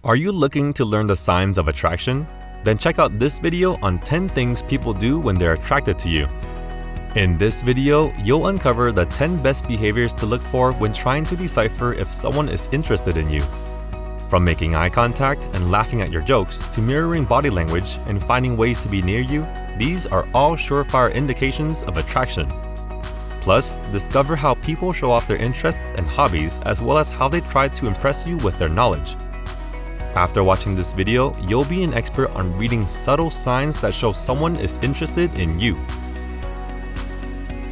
Are you looking to learn the signs of attraction? Then check out this video on 10 things people do when they're attracted to you. In this video, you'll uncover the 10 best behaviors to look for when trying to decipher if someone is interested in you. From making eye contact and laughing at your jokes to mirroring body language and finding ways to be near you, these are all surefire indications of attraction. Plus, discover how people show off their interests and hobbies as well as how they try to impress you with their knowledge. After watching this video, you'll be an expert on reading subtle signs that show someone is interested in you.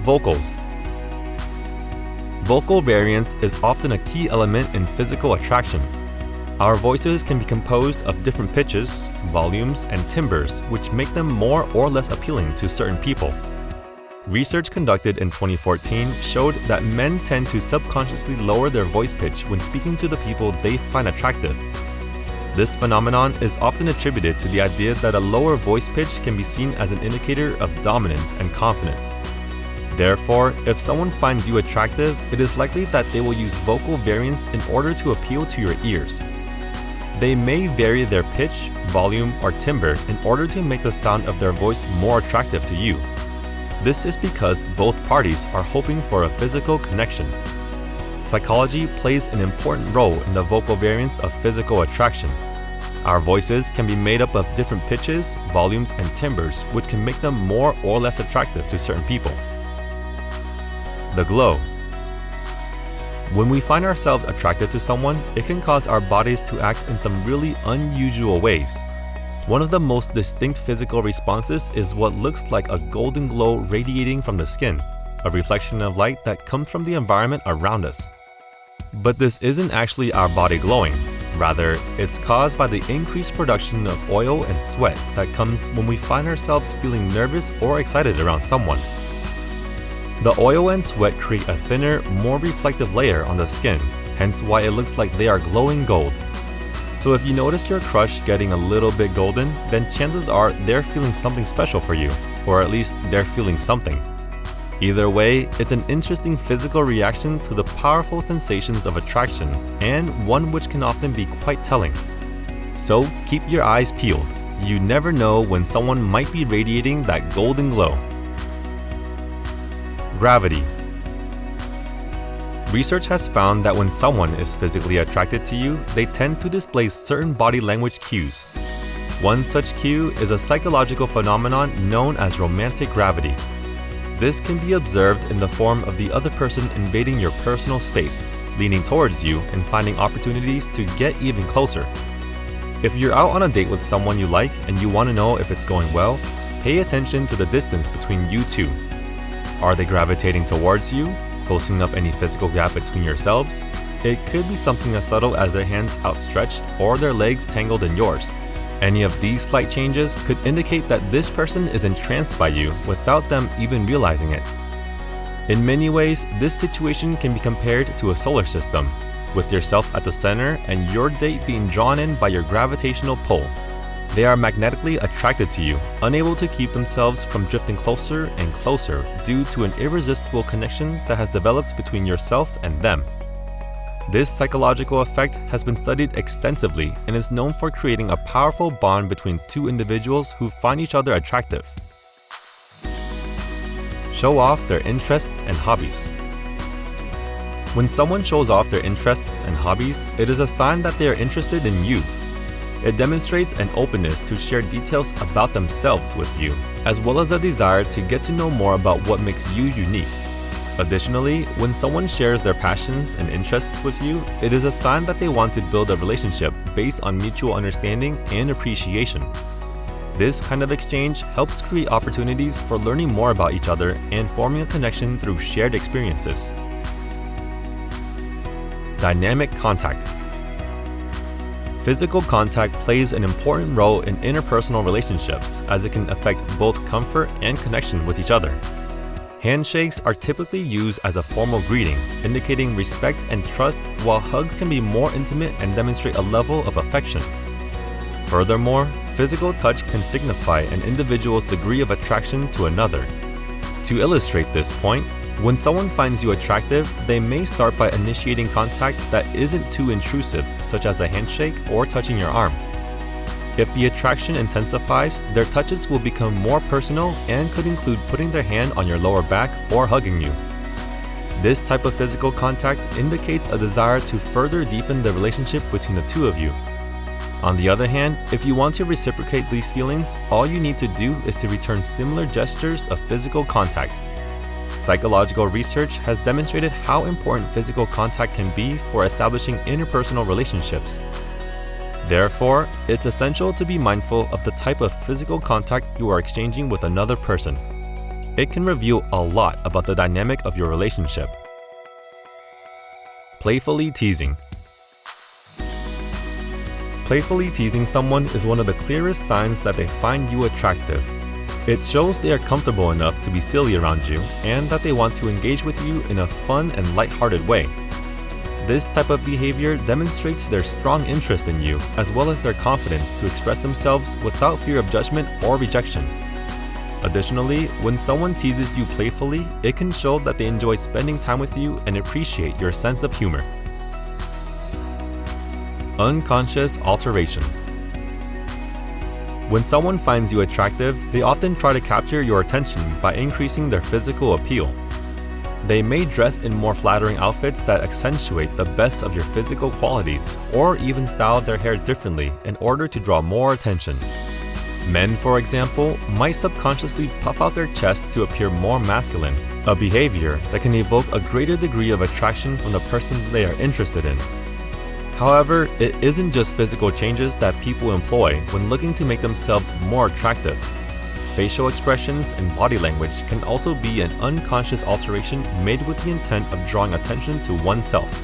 Vocals. Vocal variance is often a key element in physical attraction. Our voices can be composed of different pitches, volumes, and timbres, which make them more or less appealing to certain people. Research conducted in 2014 showed that men tend to subconsciously lower their voice pitch when speaking to the people they find attractive. This phenomenon is often attributed to the idea that a lower voice pitch can be seen as an indicator of dominance and confidence. Therefore, if someone finds you attractive, it is likely that they will use vocal variance in order to appeal to your ears. They may vary their pitch, volume, or timbre in order to make the sound of their voice more attractive to you. This is because both parties are hoping for a physical connection. Psychology plays an important role in the vocal variance of physical attraction. Our voices can be made up of different pitches, volumes, and timbres, which can make them more or less attractive to certain people. The glow. When we find ourselves attracted to someone, it can cause our bodies to act in some really unusual ways. One of the most distinct physical responses is what looks like a golden glow radiating from the skin, a reflection of light that comes from the environment around us. But this isn't actually our body glowing. Rather, it's caused by the increased production of oil and sweat that comes when we find ourselves feeling nervous or excited around someone. The oil and sweat create a thinner, more reflective layer on the skin, hence why it looks like they are glowing gold. So if you notice your crush getting a little bit golden, then chances are they're feeling something special for you, or at least they're feeling something. Either way, it's an interesting physical reaction to the powerful sensations of attraction, and one which can often be quite telling. So keep your eyes peeled. You never know when someone might be radiating that golden glow. Gravity. Research has found that when someone is physically attracted to you, they tend to display certain body language cues. One such cue is a psychological phenomenon known as romantic gravity. This can be observed in the form of the other person invading your personal space, leaning towards you and finding opportunities to get even closer. If you're out on a date with someone you like and you want to know if it's going well, pay attention to the distance between you two. Are they gravitating towards you, closing up any physical gap between yourselves? It could be something as subtle as their hands outstretched or their legs tangled in yours. Any of these slight changes could indicate that this person is entranced by you without them even realizing it. In many ways, this situation can be compared to a solar system, with yourself at the center and your date being drawn in by your gravitational pull. They are magnetically attracted to you, unable to keep themselves from drifting closer and closer due to an irresistible connection that has developed between yourself and them. This psychological effect has been studied extensively and is known for creating a powerful bond between two individuals who find each other attractive. Show off their interests and hobbies. When someone shows off their interests and hobbies, it is a sign that they are interested in you. It demonstrates an openness to share details about themselves with you, as well as a desire to get to know more about what makes you unique. Additionally, when someone shares their passions and interests with you, it is a sign that they want to build a relationship based on mutual understanding and appreciation. This kind of exchange helps create opportunities for learning more about each other and forming a connection through shared experiences. Dynamic contact. Physical contact plays an important role in interpersonal relationships as it can affect both comfort and connection with each other. Handshakes are typically used as a formal greeting, indicating respect and trust, while hugs can be more intimate and demonstrate a level of affection. Furthermore, physical touch can signify an individual's degree of attraction to another. To illustrate this point, When someone finds you attractive, they may start by initiating contact that isn't too intrusive, such as a handshake or touching your arm. If the attraction intensifies, their touches will become more personal and could include putting their hand on your lower back or hugging you. This type of physical contact indicates a desire to further deepen the relationship between the two of you. On the other hand, if you want to reciprocate these feelings, all you need to do is to return similar gestures of physical contact. Psychological research has demonstrated how important physical contact can be for establishing interpersonal relationships. Therefore, it's essential to be mindful of the type of physical contact you are exchanging with another person. It can reveal a lot about the dynamic of your relationship. Playfully teasing. Playfully teasing someone is one of the clearest signs that they find you attractive. It shows they are comfortable enough to be silly around you and that they want to engage with you in a fun and lighthearted way. This type of behavior demonstrates their strong interest in you as well as their confidence to express themselves without fear of judgment or rejection. Additionally, when someone teases you playfully, it can show that they enjoy spending time with you and appreciate your sense of humor. Unconscious alteration. When someone finds you attractive, they often try to capture your attention by increasing their physical appeal. They may dress in more flattering outfits that accentuate the best of your physical qualities, or even style their hair differently in order to draw more attention. Men, for example, might subconsciously puff out their chest to appear more masculine, a behavior that can evoke a greater degree of attraction from the person they are interested in. However, it isn't just physical changes that people employ when looking to make themselves more attractive. Facial expressions and body language can also be an unconscious alteration made with the intent of drawing attention to oneself.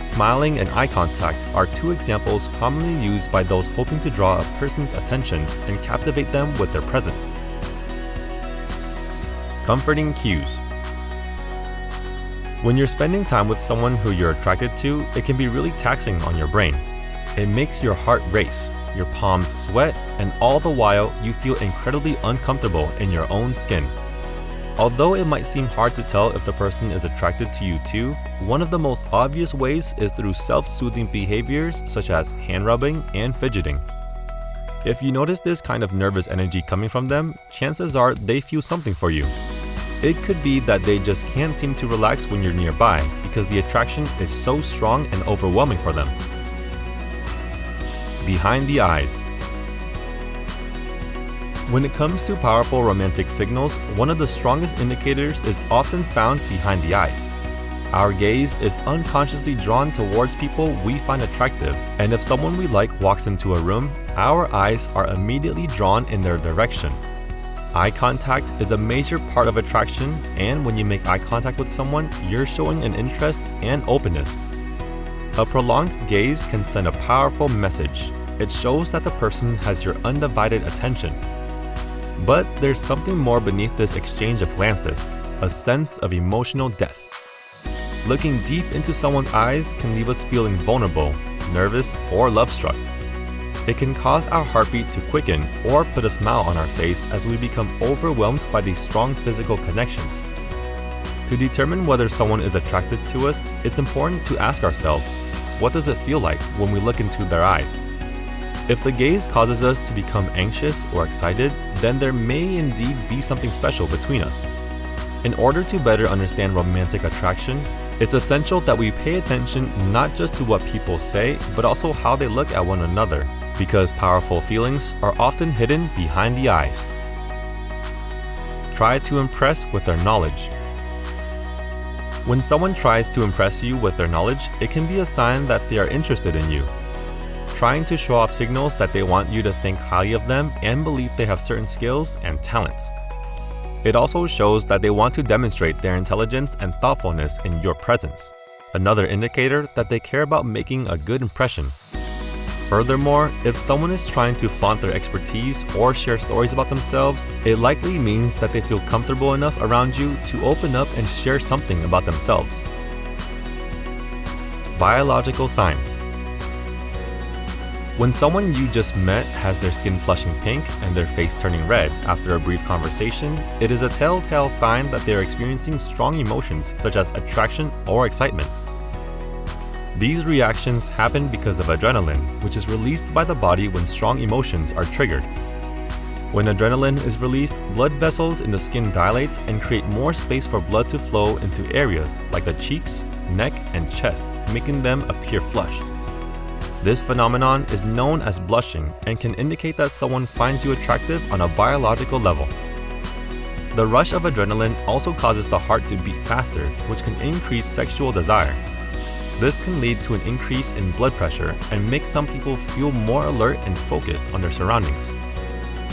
Smiling and eye contact are two examples commonly used by those hoping to draw a person's attentions and captivate them with their presence. Comforting cues. When you're spending time with someone who you're attracted to, it can be really taxing on your brain. It makes your heart race, your palms sweat, and all the while you feel incredibly uncomfortable in your own skin. Although it might seem hard to tell if the person is attracted to you too, one of the most obvious ways is through self-soothing behaviors such as hand rubbing and fidgeting. If you notice this kind of nervous energy coming from them, chances are they feel something for you. It could be that they just can't seem to relax when you're nearby because the attraction is so strong and overwhelming for them. Behind the eyes. When it comes to powerful romantic signals, one of the strongest indicators is often found behind the eyes. Our gaze is unconsciously drawn towards people we find attractive, and if someone we like walks into a room, our eyes are immediately drawn in their direction. Eye contact is a major part of attraction, and when you make eye contact with someone, you're showing an interest and openness. A prolonged gaze can send a powerful message. It shows that the person has your undivided attention. But there's something more beneath this exchange of glances, a sense of emotional depth. Looking deep into someone's eyes can leave us feeling vulnerable, nervous, or love-struck. It can cause our heartbeat to quicken or put a smile on our face as we become overwhelmed by these strong physical connections. To determine whether someone is attracted to us, it's important to ask ourselves, what does it feel like when we look into their eyes? If the gaze causes us to become anxious or excited, then there may indeed be something special between us. In order to better understand romantic attraction, it's essential that we pay attention not just to what people say, but also how they look at one another, because powerful feelings are often hidden behind the eyes. Try to impress with their knowledge. When someone tries to impress you with their knowledge, it can be a sign that they are interested in you. Trying to show off signals that they want you to think highly of them and believe they have certain skills and talents. It also shows that they want to demonstrate their intelligence and thoughtfulness in your presence, another indicator that they care about making a good impression. Furthermore, if someone is trying to flaunt their expertise or share stories about themselves, it likely means that they feel comfortable enough around you to open up and share something about themselves. Biological signs. When someone you just met has their skin flushing pink and their face turning red after a brief conversation, it is a telltale sign that they are experiencing strong emotions such as attraction or excitement. These reactions happen because of adrenaline, which is released by the body when strong emotions are triggered. When adrenaline is released, blood vessels in the skin dilate and create more space for blood to flow into areas like the cheeks, neck, and chest, making them appear flushed. This phenomenon is known as blushing and can indicate that someone finds you attractive on a biological level. The rush of adrenaline also causes the heart to beat faster, which can increase sexual desire. This can lead to an increase in blood pressure and make some people feel more alert and focused on their surroundings.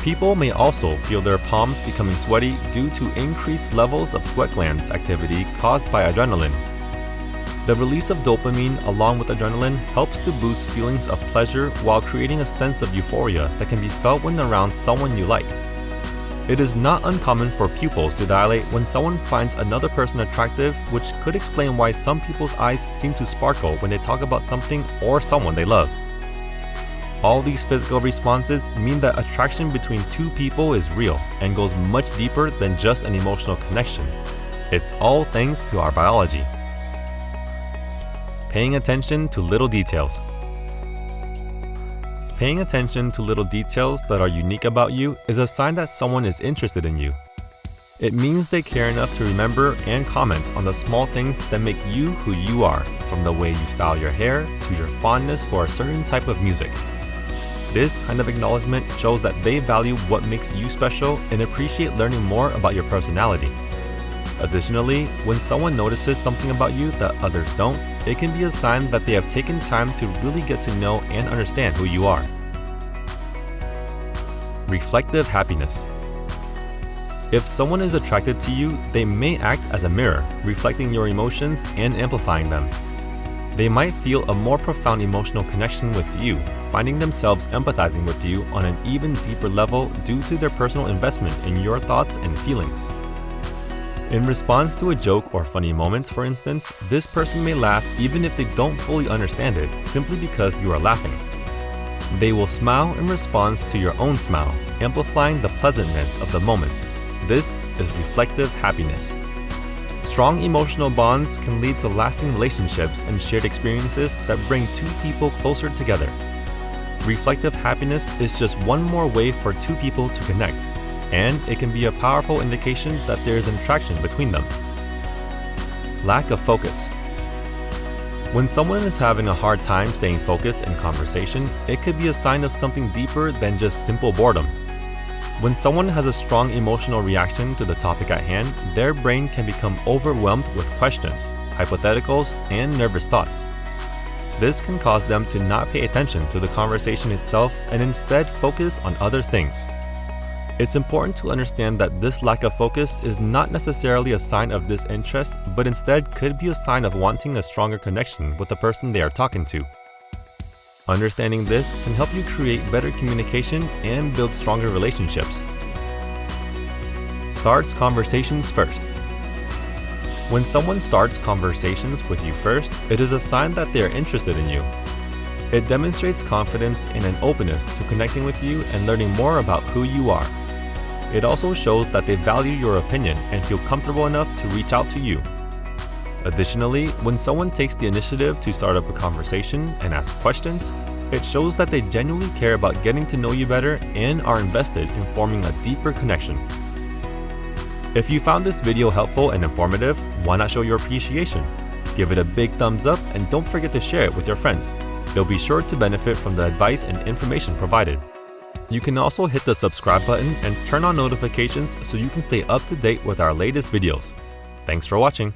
People may also feel their palms becoming sweaty due to increased levels of sweat glands activity caused by adrenaline. The release of dopamine along with adrenaline helps to boost feelings of pleasure while creating a sense of euphoria that can be felt when around someone you like. It is not uncommon for pupils to dilate when someone finds another person attractive, which could explain why some people's eyes seem to sparkle when they talk about something or someone they love. All these physical responses mean that attraction between two people is real and goes much deeper than just an emotional connection. It's all thanks to our biology. Paying attention to little details. Paying attention to little details that are unique about you is a sign that someone is interested in you. It means they care enough to remember and comment on the small things that make you who you are, from the way you style your hair to your fondness for a certain type of music. This kind of acknowledgement shows that they value what makes you special and appreciate learning more about your personality. Additionally, when someone notices something about you that others don't, it can be a sign that they have taken time to really get to know and understand who you are. Reflective happiness. If someone is attracted to you, they may act as a mirror, reflecting your emotions and amplifying them. They might feel a more profound emotional connection with you, finding themselves empathizing with you on an even deeper level due to their personal investment in your thoughts and feelings. In response to a joke or funny moment, for instance, this person may laugh even if they don't fully understand it, simply because you are laughing. They will smile in response to your own smile, amplifying the pleasantness of the moment. This is reflective happiness. Strong emotional bonds can lead to lasting relationships and shared experiences that bring two people closer together. Reflective happiness is just one more way for two people to connect, and it can be a powerful indication that there is an attraction between them. Lack of focus. When someone is having a hard time staying focused in conversation, it could be a sign of something deeper than just simple boredom. When someone has a strong emotional reaction to the topic at hand, their brain can become overwhelmed with questions, hypotheticals, and nervous thoughts. This can cause them to not pay attention to the conversation itself and instead focus on other things. It's important to understand that this lack of focus is not necessarily a sign of disinterest, but instead could be a sign of wanting a stronger connection with the person they are talking to. Understanding this can help you create better communication and build stronger relationships. Starts conversations first. When someone starts conversations with you first, it is a sign that they are interested in you. It demonstrates confidence and an openness to connecting with you and learning more about who you are. It also shows that they value your opinion and feel comfortable enough to reach out to you. Additionally, when someone takes the initiative to start up a conversation and ask questions, it shows that they genuinely care about getting to know you better and are invested in forming a deeper connection. If you found this video helpful and informative, why not show your appreciation? Give it a big thumbs up and don't forget to share it with your friends. They'll be sure to benefit from the advice and information provided. You can also hit the subscribe button and turn on notifications so you can stay up to date with our latest videos. Thanks for watching.